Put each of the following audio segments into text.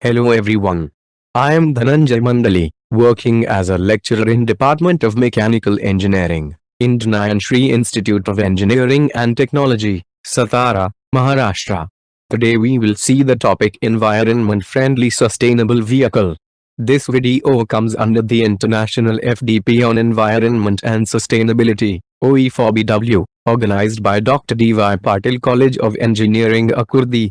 Hello everyone. I am Dhananjay Mandali, working as a lecturer in Department of Mechanical Engineering, Indian Shri Institute of Engineering and Technology, Satara, Maharashtra. Today we will see the topic Environment-Friendly Sustainable Vehicle. This video comes under the International FDP on Environment and Sustainability, OE4BW, organized by Dr. D.Y. Patil College of Engineering, Akurdi.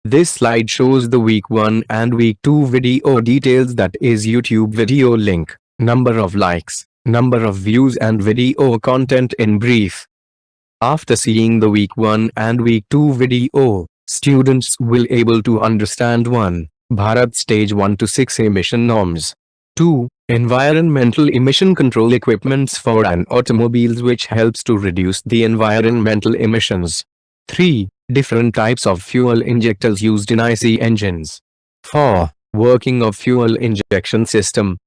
This slide shows the week 1 and week 2 video details, that is YouTube video link, number of likes, number of views and video content in brief. After seeing the week 1 and week 2 video, students will able to understand 1. Bharat Stage 1 to 6 emission norms. 2. Environmental emission control equipments for an automobiles which helps to reduce the environmental emissions. 3. Different types of fuel injectors used in IC engines. 4. Working of fuel injection system.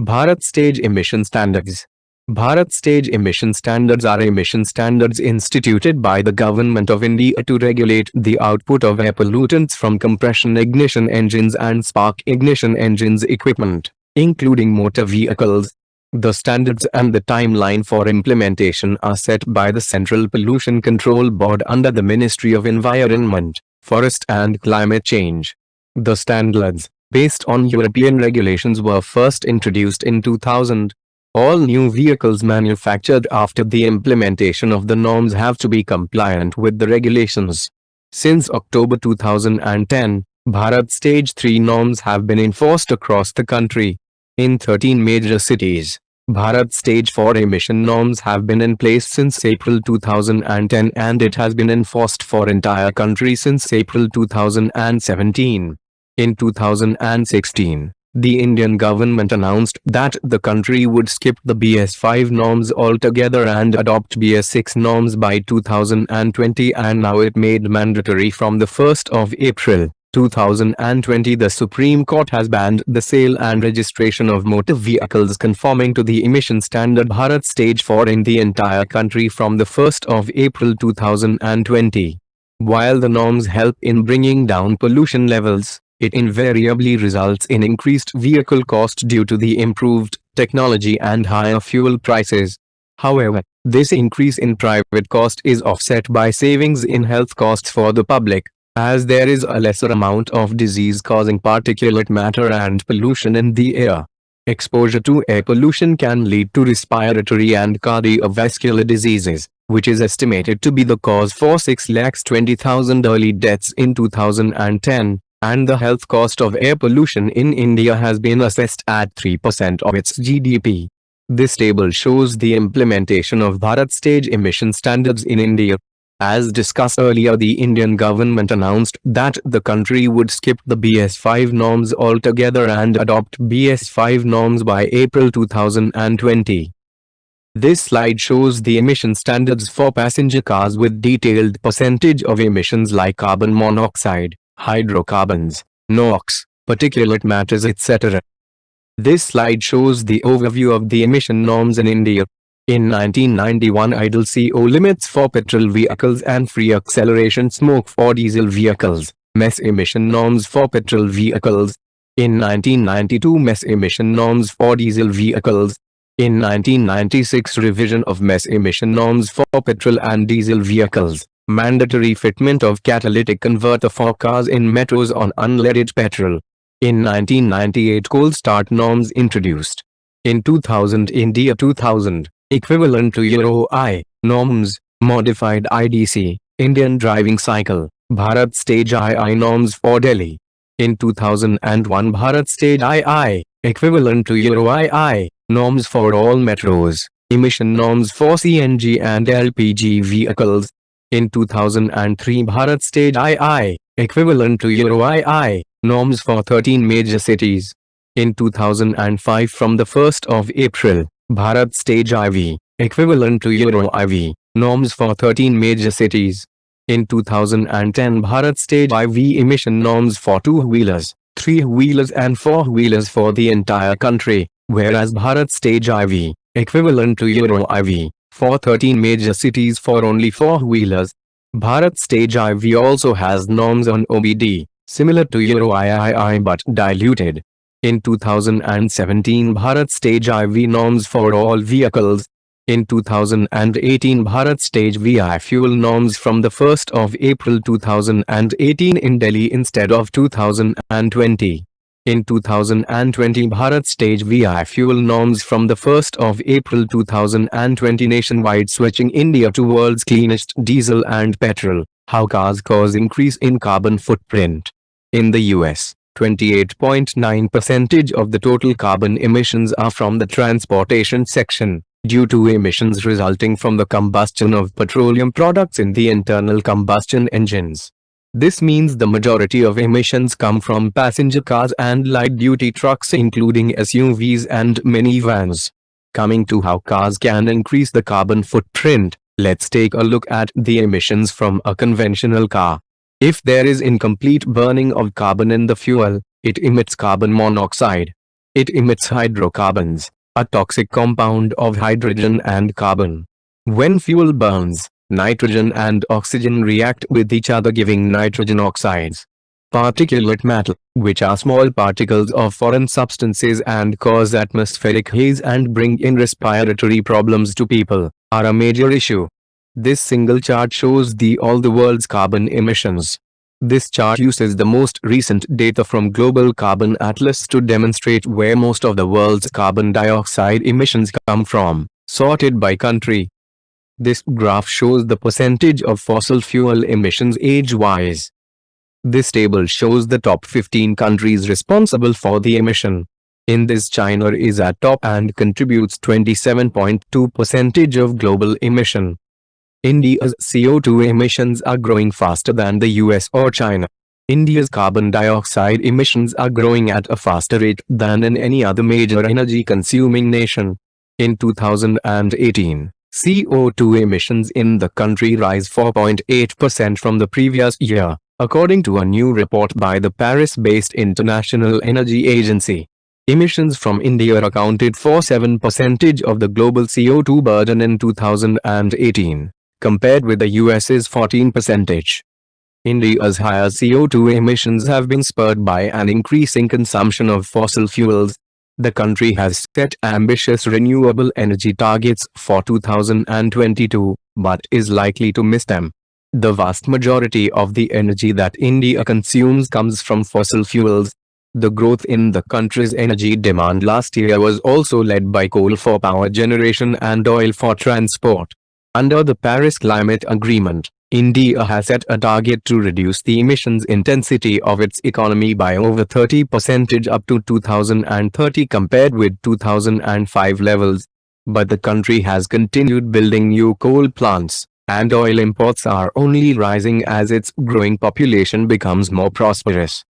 Bharat Stage Emission Standards. Bharat Stage Emission Standards are emission standards instituted by the Government of India to regulate the output of air pollutants from compression ignition engines and spark ignition engines equipment, including motor vehicles. The standards and the timeline for implementation are set by the Central Pollution Control Board under the Ministry of Environment, Forest and Climate Change. The standards, based on European regulations, were first introduced in 2000. All new vehicles manufactured after the implementation of the norms have to be compliant with the regulations. Since October 2010, Bharat Stage 3 norms have been enforced across the country. In 13 major cities, Bharat Stage 4 emission norms have been in place since April 2010 and it has been enforced for entire country since April 2017. In 2016, the Indian government announced that the country would skip the BS5 norms altogether and adopt BS6 norms by 2020, and now it made mandatory from the 1st of April. 2020. The Supreme Court has banned the sale and registration of motor vehicles conforming to the emission standard Bharat Stage 4 in the entire country from the 1st of April 2020. While the norms help in bringing down pollution levels, it invariably results in increased vehicle cost due to the improved technology and higher fuel prices. However, this increase in private cost is offset by savings in health costs for the public, as there is a lesser amount of disease-causing particulate matter and pollution in the air. Exposure to air pollution can lead to respiratory and cardiovascular diseases, which is estimated to be the cause for 6,20,000 early deaths in 2010, and the health cost of air pollution in India has been assessed at 3% of its GDP. This table shows the implementation of Bharat Stage emission standards in India. As discussed earlier, the Indian government announced that the country would skip the BS5 norms altogether and adopt BS5 norms by April 2020. This slide shows the emission standards for passenger cars with detailed percentage of emissions like carbon monoxide, hydrocarbons, NOx, particulate matters, etc. This slide shows the overview of the emission norms in India. In 1991, idle CO limits for petrol vehicles and free acceleration smoke for diesel vehicles, MES emission norms for petrol vehicles. In 1992, MES emission norms for diesel vehicles. In 1996, revision of MES emission norms for petrol and diesel vehicles, mandatory fitment of catalytic converter for cars in metros on unleaded petrol. In 1998, cold start norms introduced. In 2000, India 2000. Equivalent to Euro I norms, modified IDC, Indian driving cycle, Bharat Stage II norms for Delhi. In 2001, Bharat Stage II, equivalent to Euro II norms for all metros, emission norms for CNG and LPG vehicles. In 2003, Bharat Stage II, equivalent to Euro II norms for 13 major cities. In 2005, from the 1st of April, Bharat Stage IV, equivalent to Euro IV, norms for 13 major cities. In 2010, Bharat Stage IV emission norms for two-wheelers, three-wheelers and four-wheelers for the entire country, whereas Bharat Stage IV, equivalent to Euro IV, for 13 major cities for only four-wheelers. Bharat Stage IV also has norms on OBD, similar to Euro III but diluted. In 2017 Bharat Stage IV norms for all vehicles. In 2018 Bharat Stage VI fuel norms from the 1st of April 2018 in Delhi instead of 2020. In 2020 Bharat Stage VI fuel norms from the 1st of April 2020 nationwide, switching India to world's cleanest diesel and petrol. How cars cause increase in carbon footprint. In the US, 28.9% of the total carbon emissions are from the transportation section, due to emissions resulting from the combustion of petroleum products in the internal combustion engines. This means the majority of emissions come from passenger cars and light-duty trucks including SUVs and minivans. Coming to how cars can increase the carbon footprint, let's take a look at the emissions from a conventional car. If there is incomplete burning of carbon in the fuel, it emits carbon monoxide. It emits hydrocarbons, a toxic compound of hydrogen and carbon. When fuel burns, nitrogen and oxygen react with each other giving nitrogen oxides. Particulate matter, which are small particles of foreign substances and cause atmospheric haze and bring in respiratory problems to people, are a major issue. This single chart shows all the world's carbon emissions. This chart uses the most recent data from Global Carbon Atlas to demonstrate where most of the world's carbon dioxide emissions come from, sorted by country. This graph shows the percentage of fossil fuel emissions age-wise. This table shows the top 15 countries responsible for the emission. In this, China is at top and contributes 27.2% of global emission. India's CO2 emissions are growing faster than the US or China. India's carbon dioxide emissions are growing at a faster rate than in any other major energy-consuming nation. In 2018, CO2 emissions in the country rise 4.8% from the previous year, according to a new report by the Paris-based International Energy Agency. Emissions from India accounted for 7% of the global CO2 burden in 2018. Compared with the US's 14%. India's higher CO2 emissions have been spurred by an increasing consumption of fossil fuels. The country has set ambitious renewable energy targets for 2022, but is likely to miss them. The vast majority of the energy that India consumes comes from fossil fuels. The growth in the country's energy demand last year was also led by coal for power generation and oil for transport. Under the Paris Climate Agreement, India has set a target to reduce the emissions intensity of its economy by over 30% up to 2030 compared with 2005 levels. But the country has continued building new coal plants, and oil imports are only rising as its growing population becomes more prosperous.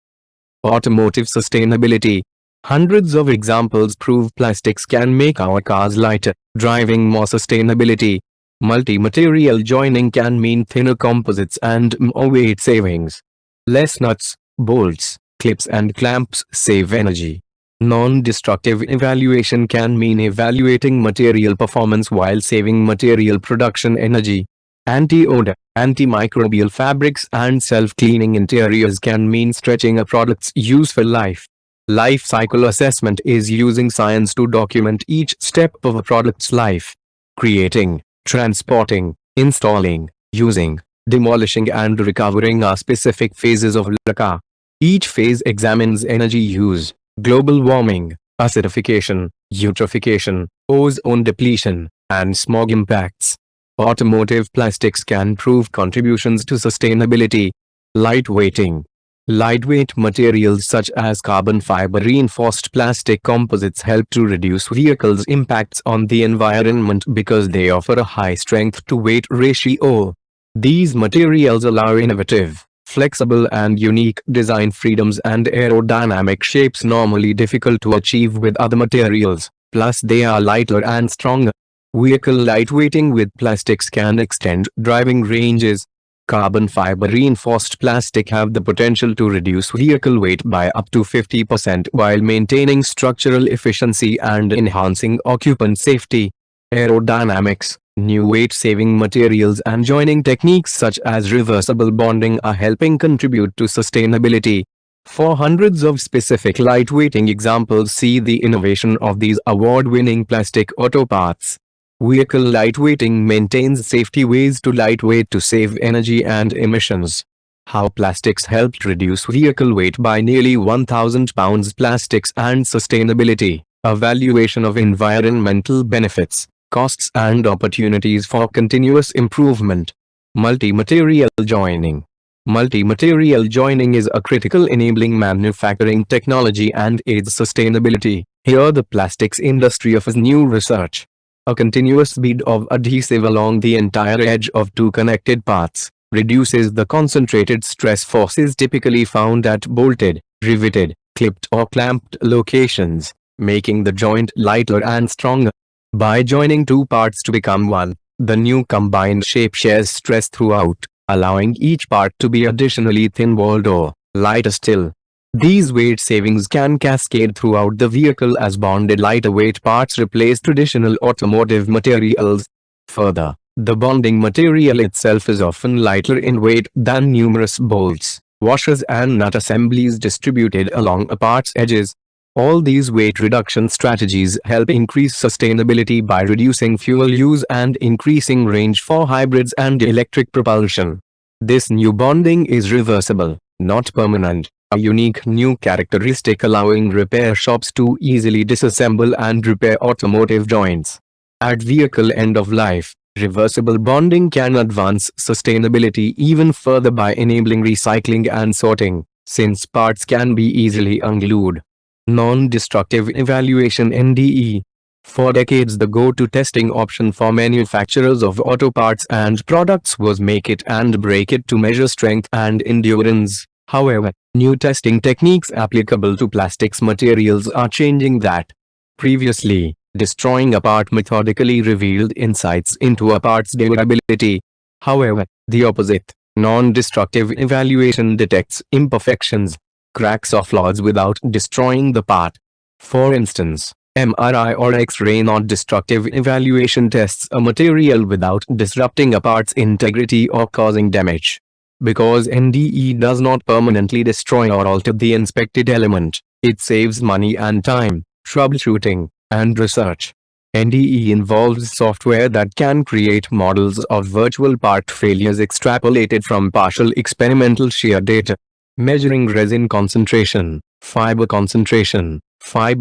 Automotive sustainability. Hundreds of examples prove plastics can make our cars lighter, driving more sustainability. Multi-material joining can mean thinner composites and more weight savings. Less nuts, bolts, clips and clamps save energy. Non-destructive evaluation can mean evaluating material performance while saving material production energy. Anti-odor, antimicrobial fabrics and self-cleaning interiors can mean stretching a product's useful life. Life cycle assessment is using science to document each step of a product's life. Creating, transporting, installing, using, demolishing and recovering are specific phases of the car. Each phase examines energy use, global warming, acidification, eutrophication, ozone depletion, and smog impacts. Automotive plastics can prove contributions to sustainability. Lightweighting. Lightweight materials such as carbon fiber reinforced plastic composites help to reduce vehicles' impacts on the environment because they offer a high strength-to-weight ratio. These materials allow innovative, flexible and unique design freedoms and aerodynamic shapes normally difficult to achieve with other materials, plus they are lighter and stronger. Vehicle lightweighting with plastics can extend driving ranges. Carbon fiber reinforced plastic have the potential to reduce vehicle weight by up to 50% while maintaining structural efficiency and enhancing occupant safety. Aerodynamics. New weight-saving materials and joining techniques such as reversible bonding are helping contribute to sustainability. For hundreds of specific lightweighting examples, see the innovation of these award-winning plastic auto parts. Vehicle lightweighting maintains safety ways to lightweight to save energy and emissions. How plastics helped reduce vehicle weight by nearly 1,000 pounds. Plastics and sustainability. Evaluation of environmental benefits, costs and opportunities for continuous improvement. Multi-material joining. Multi-material joining is a critical enabling manufacturing technology and aids sustainability. Here the plastics industry offers new research. A continuous bead of adhesive along the entire edge of two connected parts reduces the concentrated stress forces typically found at bolted, riveted, clipped or clamped locations, making the joint lighter and stronger. By joining two parts to become one, the new combined shape shares stress throughout, allowing each part to be additionally thin-walled or lighter still. These weight savings can cascade throughout the vehicle as bonded lighter weight parts replace traditional automotive materials. Further, the bonding material itself is often lighter in weight than numerous bolts, washers and nut assemblies distributed along a part's edges. All these weight reduction strategies help increase sustainability by reducing fuel use and increasing range for hybrids and electric propulsion. This new bonding is reversible, not permanent, a unique new characteristic allowing repair shops to easily disassemble and repair automotive joints. At vehicle end of life, reversible bonding can advance sustainability even further by enabling recycling and sorting, since parts can be easily unglued. Non-destructive evaluation (NDE). For decades the go-to testing option for manufacturers of auto parts and products was make it and break it to measure strength and endurance. However, new testing techniques applicable to plastics materials are changing that. Previously, destroying a part methodically revealed insights into a part's durability. However, the opposite, non-destructive evaluation detects imperfections, cracks or flaws without destroying the part. For instance, MRI or X-ray non-destructive evaluation tests a material without disrupting a part's integrity or causing damage. Because NDE does not permanently destroy or alter the inspected element, it saves money and time, troubleshooting, and research. NDE involves software that can create models of virtual part failures extrapolated from partial experimental shear data, measuring resin concentration, fiber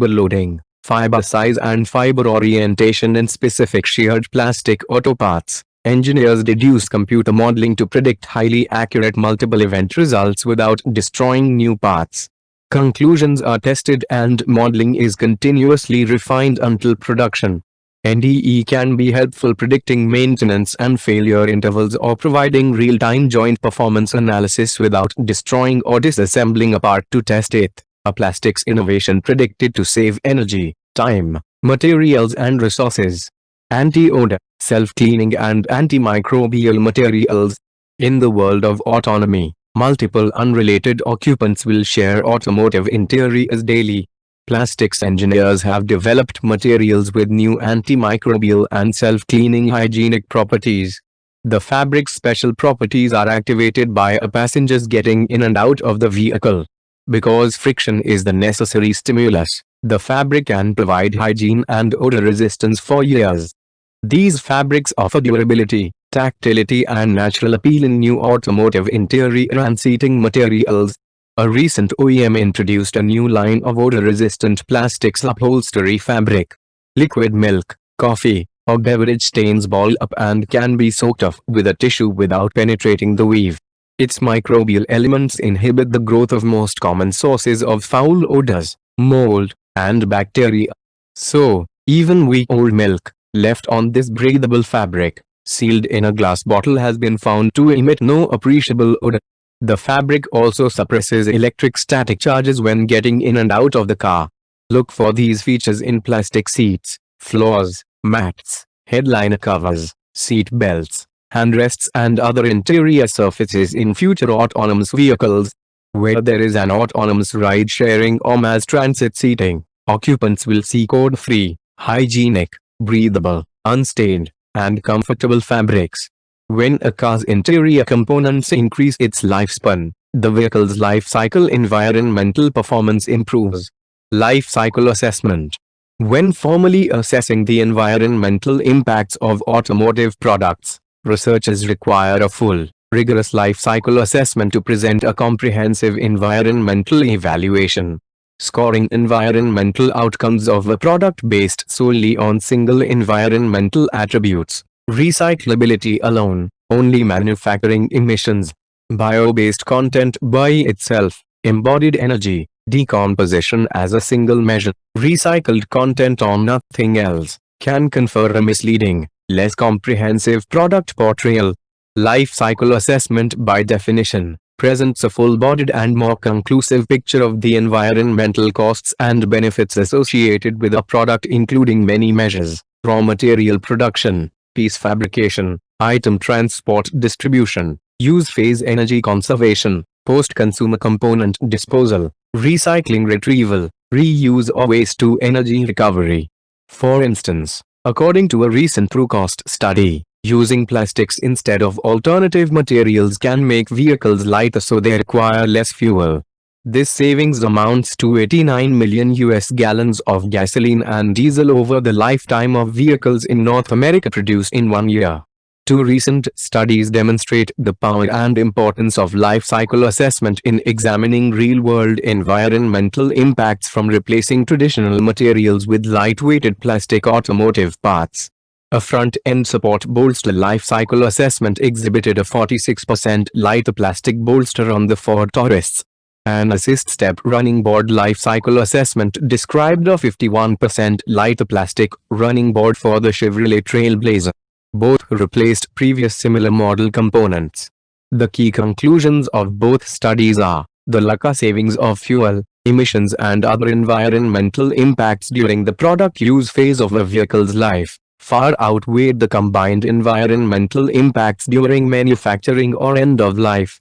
loading, fiber size and fiber orientation in specific sheared plastic auto parts. Engineers deduce computer modeling to predict highly accurate multiple event results without destroying new parts. Conclusions are tested and modeling is continuously refined until production. NDE can be helpful predicting maintenance and failure intervals or providing real-time joint performance analysis without destroying or disassembling a part to test it. A plastics innovation predicted to save energy, time, materials and resources. Anti-odor, self-cleaning and antimicrobial materials. In the world of autonomy, multiple unrelated occupants will share automotive interiors daily. Plastics engineers have developed materials with new antimicrobial and self-cleaning hygienic properties. The fabric's special properties are activated by a passenger's getting in and out of the vehicle. Because friction is the necessary stimulus, the fabric can provide hygiene and odor resistance for years. These fabrics offer durability, tactility and natural appeal in new automotive interior and seating materials. A recent OEM introduced a new line of odor-resistant plastics upholstery fabric. Liquid milk, coffee, or beverage stains ball up and can be soaked off with a tissue without penetrating the weave. Its microbial elements inhibit the growth of most common sources of foul odors, mold, and bacteria. So, even weak old milk, left on this breathable fabric, sealed in a glass bottle has been found to emit no appreciable odor. The fabric also suppresses electric static charges when getting in and out of the car. Look for these features in plastic seats, floors, mats, headliner covers, seat belts, handrests and other interior surfaces in future autonomous vehicles. Where there is an autonomous ride-sharing or mass transit seating, occupants will see code-free, hygienic, breathable, unstained, and comfortable fabrics. When a car's interior components increase its lifespan, the vehicle's life cycle environmental performance improves. Life cycle assessment. When formally assessing the environmental impacts of automotive products, researchers require a full, rigorous life cycle assessment to present a comprehensive environmental evaluation. Scoring environmental outcomes of a product based solely on single environmental attributes, recyclability alone, only manufacturing emissions, bio-based content by itself, embodied energy, decomposition as a single measure, recycled content on nothing else, can confer a misleading, less comprehensive product portrayal. Life cycle assessment by definition presents a full-bodied and more conclusive picture of the environmental costs and benefits associated with a product, including many measures: raw material production, piece fabrication, item transport distribution, use phase energy conservation, post-consumer component disposal, recycling retrieval, reuse or waste-to-energy recovery. For instance, according to a recent TrueCost study, using plastics instead of alternative materials can make vehicles lighter so they require less fuel. This savings amounts to 89 million US gallons of gasoline and diesel over the lifetime of vehicles in North America produced in 1 year. Two recent studies demonstrate the power and importance of life cycle assessment in examining real-world environmental impacts from replacing traditional materials with light-weighted plastic automotive parts. A front-end support bolster life cycle assessment exhibited a 46% lighter plastic bolster on the Ford Taurus. An assist step running board life cycle assessment described a 51% lighter plastic running board for the Chevrolet Trailblazer. Both replaced previous similar model components. The key conclusions of both studies are: the LCA savings of fuel, emissions and other environmental impacts during the product use phase of a vehicle's life far outweighed the combined environmental impacts during manufacturing or end of life.